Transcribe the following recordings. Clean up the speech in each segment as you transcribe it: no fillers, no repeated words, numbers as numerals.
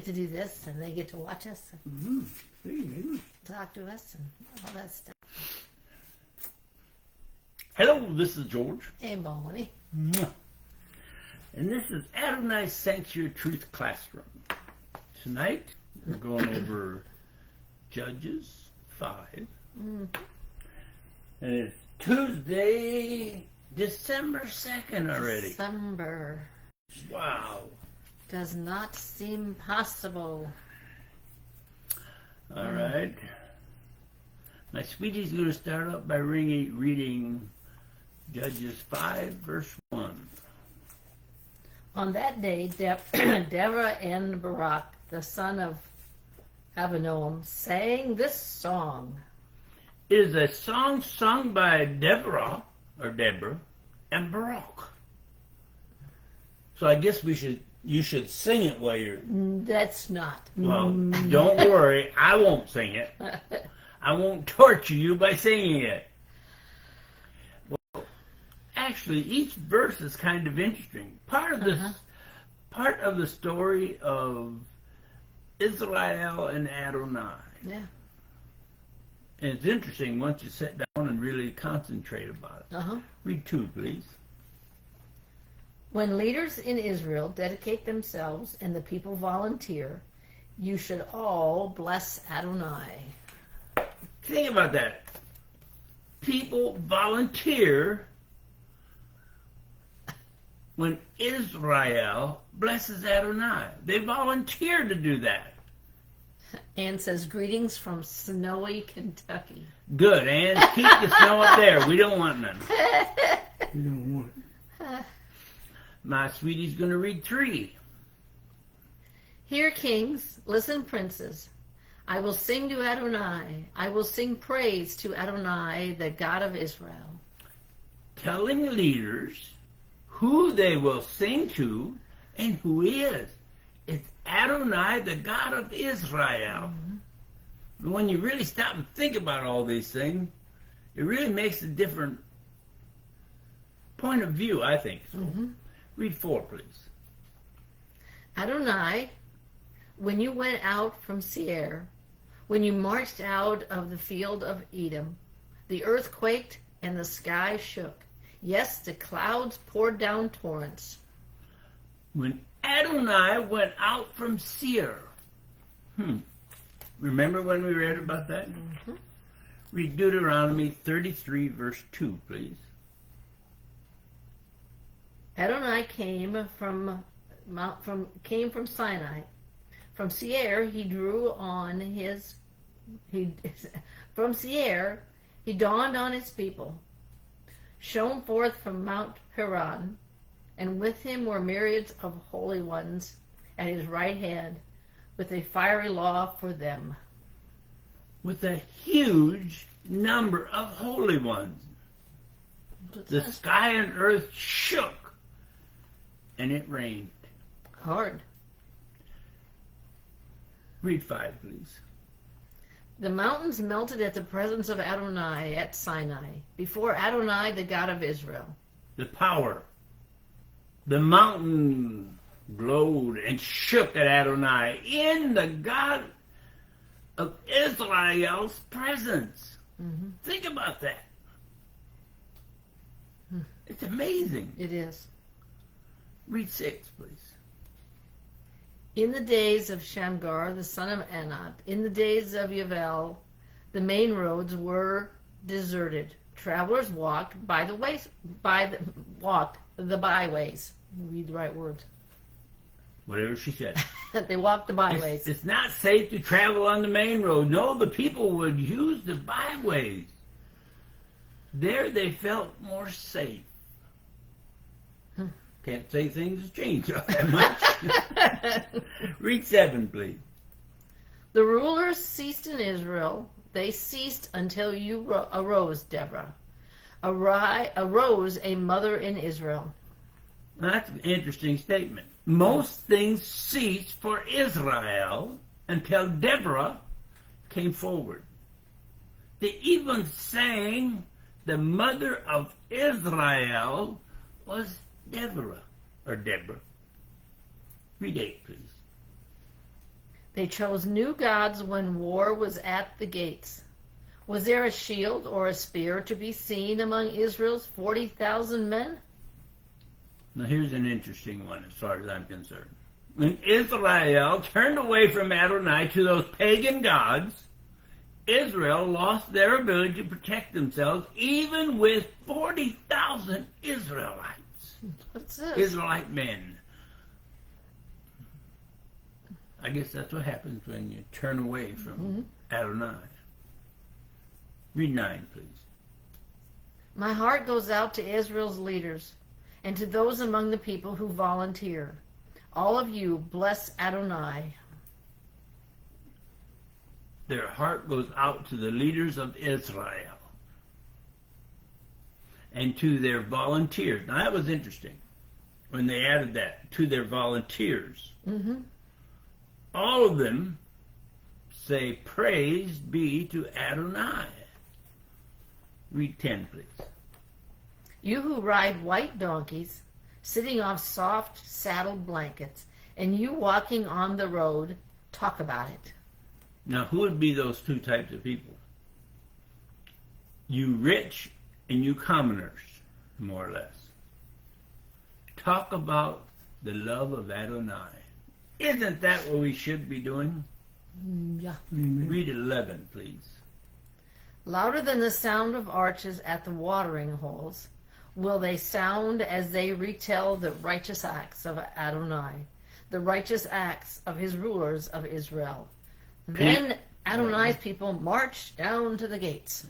get to do this, and they get to watch us, Mm-hmm. talk to us, and all that stuff. Hello, this is George. Hey, Bonnie. And this is Adonai Sanctuary Truth Classroom. Tonight, we're going over Judges 5. And it's Tuesday, December 2nd already. December. Wow. Does not seem possible. All right. My sweetie's going to start up by reading Judges 5, verse 1. On that day, Deborah and Barak, the son of Abinoam, sang this song. It is a song sung by Deborah, and Barak. So I guess you should sing it while you're... That's not. Well, don't worry, I won't sing it. I won't torture you by singing it. Well, actually, each verse is kind of interesting. Part of the story of Israel and Adonai. Yeah. And it's interesting once you sit down and really concentrate about it. Read 2, please. When leaders in Israel dedicate themselves and the people volunteer, you should all bless Adonai. Think about that. People volunteer when Israel blesses Adonai. They volunteer to do that. Anne says, greetings from snowy Kentucky. Good, Ann. Keep the snow up there. We don't want none. We don't want it. My sweetie's going to read 3. Hear, kings, listen, princes. I will sing to Adonai. I will sing praise to Adonai, the God of Israel. Telling leaders who they will sing to and who he is. It's Adonai, the God of Israel. And when you really stop and think about all these things, it really makes a different point of view, I think. So. Read 4, please. Adonai, when you went out from Seir, when you marched out of the field of Edom, the earth quaked and the sky shook. Yes, the clouds poured down torrents. When Adonai went out from Seir. Remember when we read about that? Read Deuteronomy 33, verse 2, please. Adonai came from Sinai. From Seir he drew on his from Seir he dawned on his people, shone forth from Mount Haran, and with him were myriads of holy ones at his right hand, with a fiery law for them. With a huge number of holy ones. The sky and earth shook, and it rained. Hard. Read 5, please. The mountains melted at the presence of Adonai at Sinai, before Adonai, the God of Israel. The power. The mountain glowed and shook at Adonai in the God of Israel's presence. Think about that. It's amazing. It is. Read 6, please. In the days of Shamgar, the son of Anat, in the days of Yavel, the main roads were deserted. Travelers walked by the ways, walked the byways. Read the right words. Whatever she said. They walked the byways. It's not safe to travel on the main road. No, the people would use the byways. There they felt more safe. Can't say things have changed that much. Read 7, please. The rulers ceased in Israel. They ceased until you arose, Deborah. Arose a mother in Israel. Now, that's an interesting statement. Most things ceased for Israel until Deborah came forward. They even sang the mother of Israel was Deborah. Read 8, please. They chose new gods when war was at the gates. Was there a shield or a spear to be seen among Israel's 40,000 men? Now here's an interesting one as far as I'm concerned. When Israel turned away from Adonai to those pagan gods, Israel lost their ability to protect themselves even with 40,000 Israelites. What's this? Israelite men. I guess that's what happens when you turn away from Adonai. Read 9, please. My heart goes out to Israel's leaders and to those among the people who volunteer. All of you, bless Adonai. Their heart goes out to the leaders of Israel and to their volunteers. Now that was interesting when they added that, to their volunteers. Mm-hmm. All of them say, praise be to Adonai. Read 10, please. You who ride white donkeys, sitting off soft saddled blankets, and you walking on the road, talk about it. Now, who would be those two types of people? You rich and you commoners, more or less. Talk about the love of Adonai. Isn't that what we should be doing? Yeah. Read 11, please. Louder than the sound of arches at the watering holes will they sound as they retell the righteous acts of Adonai, the righteous acts of his rulers of Israel. Then Adonai's people marched down to the gates.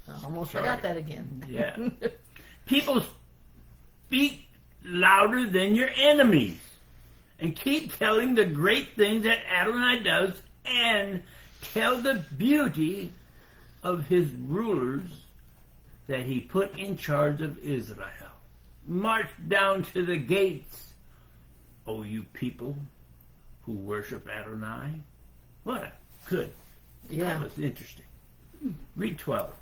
I almost forgot that again. Yeah. People speak louder than your enemies and keep telling the great things that Adonai does and tell the beauty of his rulers that he put in charge of Israel. March down to the gates, O you people who worship Adonai. What a good. Yeah. That was interesting. Read 12.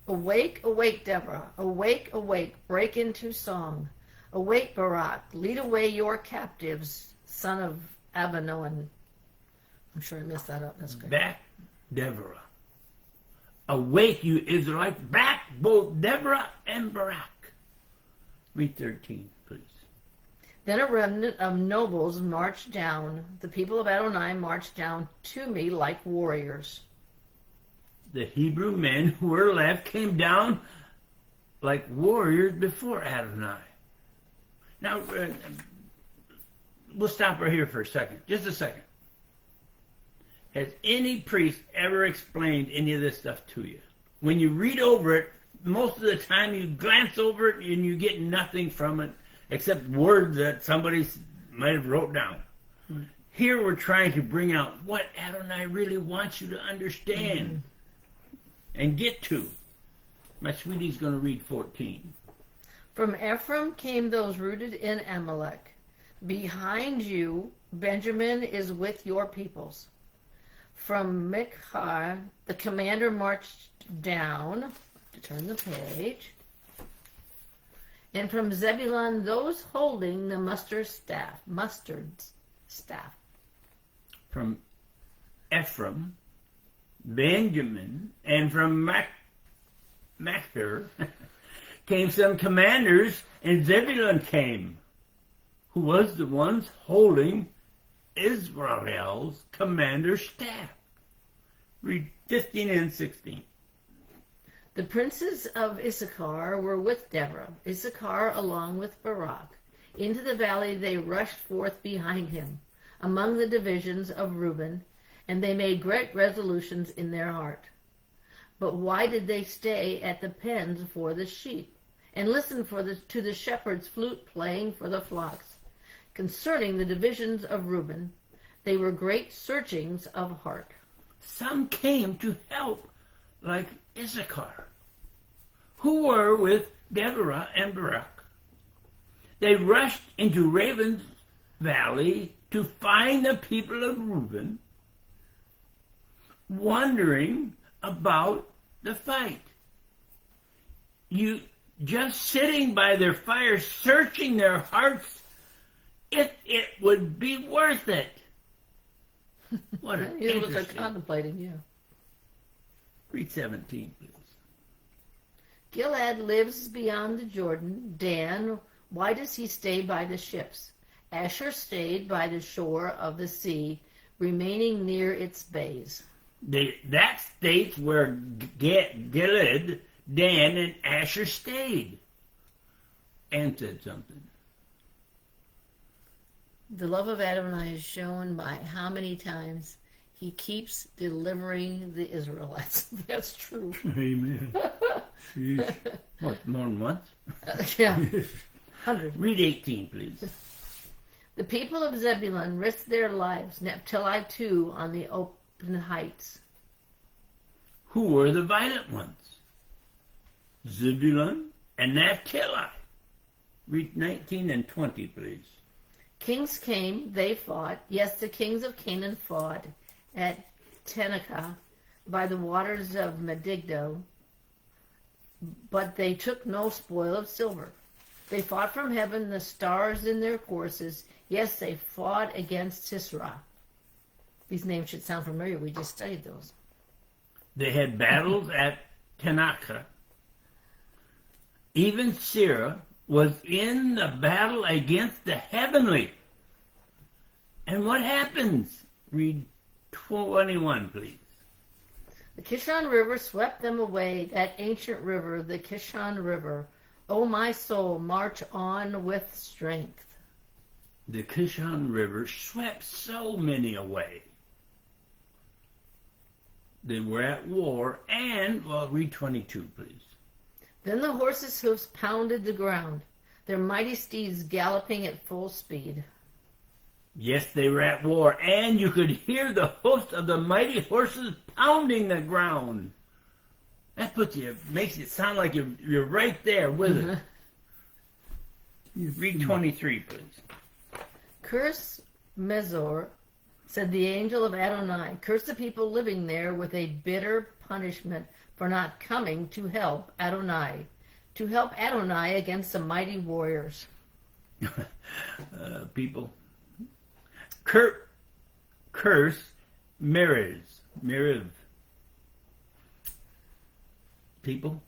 Awake, awake, Deborah. Awake, awake. Break into song. Awake, Barak. Lead away your captives, son of Abinoam. I'm sure I messed that up. That's good. Back, Deborah. Awake, you Israelites. Back, both Deborah and Barak. Read 13, please. Then a remnant of nobles marched down. The people of Adonai marched down to me like warriors. The Hebrew men who were left came down like warriors before Adonai. Now, we'll stop right here for a second. Just a second. Has any priest ever explained any of this stuff to you? When you read over it, most of the time you glance over it and you get nothing from it except words that somebody might have wrote down. Mm-hmm. Here we're trying to bring out what Adonai really wants you to understand and get to. My sweetie's going to read 14. From Ephraim came those rooted in Amalek. Behind you, Benjamin is with your peoples. From Michar, the commander marched down. Turn the page. And from Zebulun, those holding the mustard staff. From Ephraim, Benjamin, and from Machir came some commanders, and Zebulun came, who was the ones holding Israel's commander's staff. Read 15 and 16. The princes of Issachar were with Deborah, Issachar along with Barak. Into the valley they rushed forth behind him, among the divisions of Reuben, and they made great resolutions in their heart. But why did they stay at the pens for the sheep, and listen to the shepherd's flute playing for the flocks? Concerning the divisions of Reuben, they were great searchings of heart. Some came to help, like Issachar, who were with Deborah and Barak. They rushed into Raven's Valley to find the people of Reuben, wondering about the fight. You just sitting by their fire, searching their hearts, if it would be worth it. What an Here's what they're interesting. contemplating, yeah. Read 17, please. Gilead lives beyond the Jordan. Dan, why does he stay by the ships? Asher stayed by the shore of the sea, remaining near its bays. That states where Gilead, Dan, and Asher stayed. And said something. The love of Adonai is shown by how many times he keeps delivering the Israelites. That's true. Amen. What, more than once? Yeah, 100. Read 18, please. The people of Zebulun risked their lives, Naphtali too, on the open heights. Who were the violent ones? Zebulun and Naphtali. Read 19 and 20, please. Kings came, they fought. Yes, the kings of Canaan fought at Tenakah by the waters of Medigdo, but they took no spoil of silver. They fought from heaven, the stars in their courses. Yes, they fought against Sisera. These names should sound familiar. We just studied those. They had battles at Tanakh. Even Sisera was in the battle against the heavenly. And what happens? Read 21, please. The Kishon River swept them away, that ancient river, the Kishon River. O my soul, march on with strength. The Kishon River swept so many away. They were at war, and, well, read 22, please. Then the horses' hoofs pounded the ground, their mighty steeds galloping at full speed. Yes, they were at war, and you could hear the hoofs of the mighty horses pounding the ground. That makes it sound like you're right there with it. Read 23, please. Curse Mezor, said the angel of Adonai. Curse the people living there with a bitter punishment for not coming to help Adonai against the mighty warriors. People. Curse Meriv. People.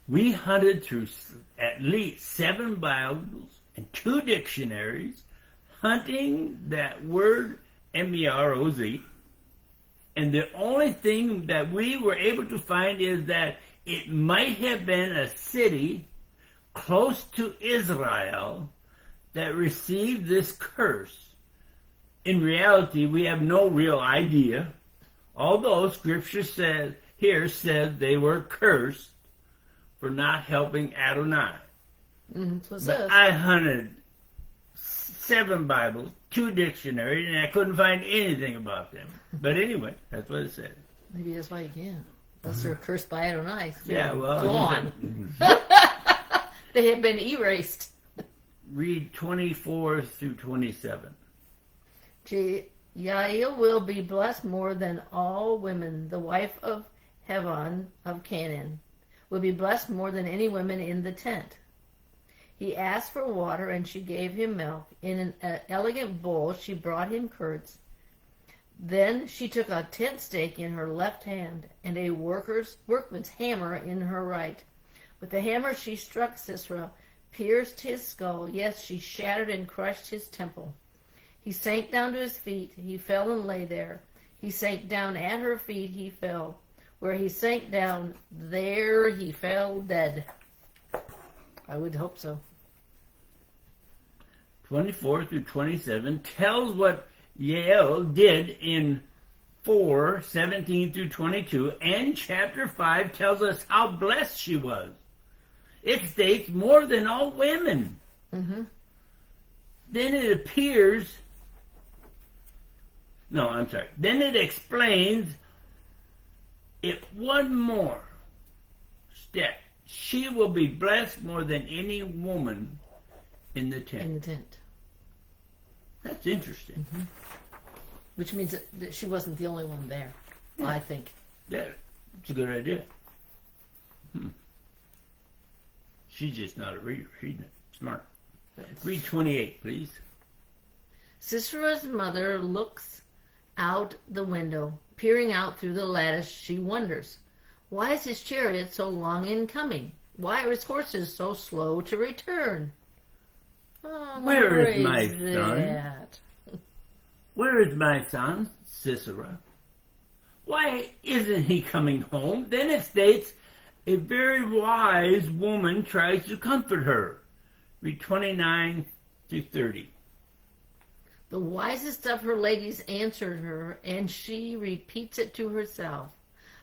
We hunted through at least 7 Bibles and 2 dictionaries, hunting that word M-E-R-O-Z, and the only thing that we were able to find is that it might have been a city close to Israel that received this curse. In reality, we have no real idea, although Scripture says they were cursed for not helping Adonai. But I hunted 7 Bibles, 2 dictionaries, and I couldn't find anything about them. But anyway, that's what it said. Maybe that's why you can't. Unless they're cursed by Adonai. Yeah, well, gone. They have been erased. Read 24 through 27. Yael will be blessed more than all women. The wife of Hevan of Canaan will be blessed more than any women in the tent. He asked for water, and she gave him milk. In an elegant bowl, she brought him curds. Then she took a tent stake in her left hand and a workman's hammer in her right. With the hammer she struck Sisera, pierced his skull. Yes, she shattered and crushed his temple. He sank down to his feet. He fell and lay there. He sank down at her feet. He fell. Where he sank down, there he fell dead. I would hope so. 24 through 27 tells what Yael did in 4:17 through 22, and chapter 5 tells us how blessed she was. It states more than all women. Mm-hmm. Then it appears, no, I'm sorry. Then it explains it one more step. She will be blessed more than any woman in the tent. In the tent. That's interesting. Mm-hmm. Which means that she wasn't the only one there, yeah. I think. Yeah, it's a good idea. She's just not a reader. She's smart. Read 28, please. Sisera's mother looks out the window. Peering out through the lattice, she wonders, why is his chariot so long in coming? Why are his horses so slow to return? Oh, Where is my son? that? Where is my son, Sisera? Why isn't he coming home? Then it states, a very wise woman tries to comfort her. Read 29 through 30. The wisest of her ladies answered her, and she repeats it to herself.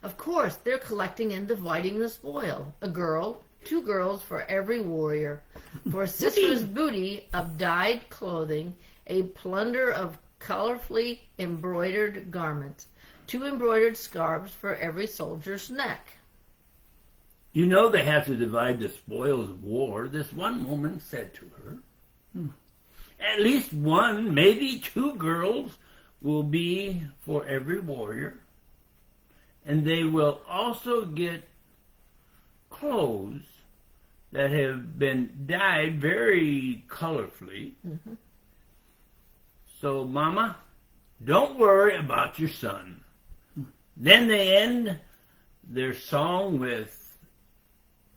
Of course, they're collecting and dividing the spoil. A girl, 2 girls for every warrior. For Sisera's booty of dyed clothing, a plunder of colorfully embroidered garments. 2 embroidered scarves for every soldier's neck. You know they have to divide the spoils of war, this one woman said to her. At least 1, maybe 2 girls will be for every warrior, and they will also get clothes that have been dyed very colorfully. Mm-hmm. So, Mama, don't worry about your son. Then they end their song with,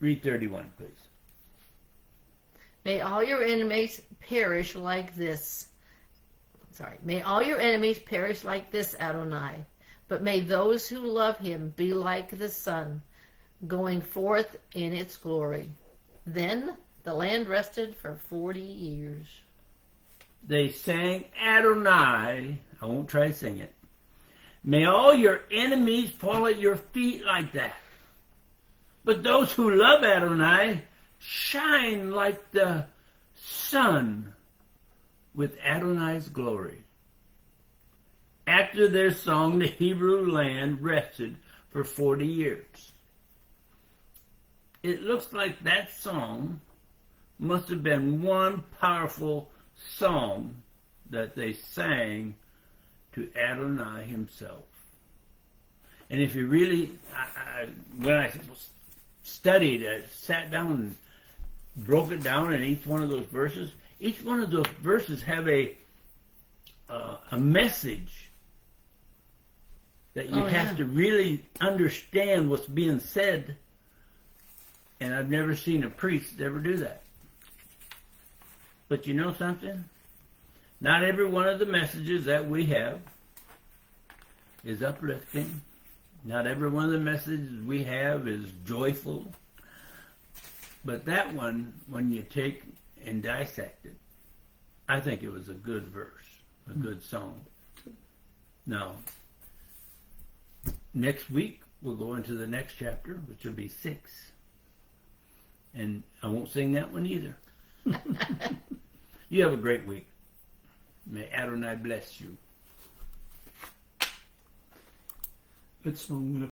read 31, please. May all your enemies perish like this. May all your enemies perish like this, Adonai. But may those who love him be like the sun, going forth in its glory. Then the land rested for 40 years. They sang Adonai. I won't try to sing it. May all your enemies fall at your feet like that. But those who love Adonai shine like the sun with Adonai's glory. After their song, the Hebrew land rested for 40 years. It looks like that song must have been one powerful song that they sang to Adonai himself. And if you really, when I studied, I sat down and broke it down in each one of those verses. Each one of those verses have a message that you have to really understand what's being said. And I've never seen a priest ever do that. But you know something? Not every one of the messages that we have is uplifting. Not every one of the messages we have is joyful. But that one, when you take and dissect it, I think it was a good verse, a good song. Now, next week, we'll go into the next chapter, which will be 6. And I won't sing that one either. You have a great week. May Adonai bless you. Good song.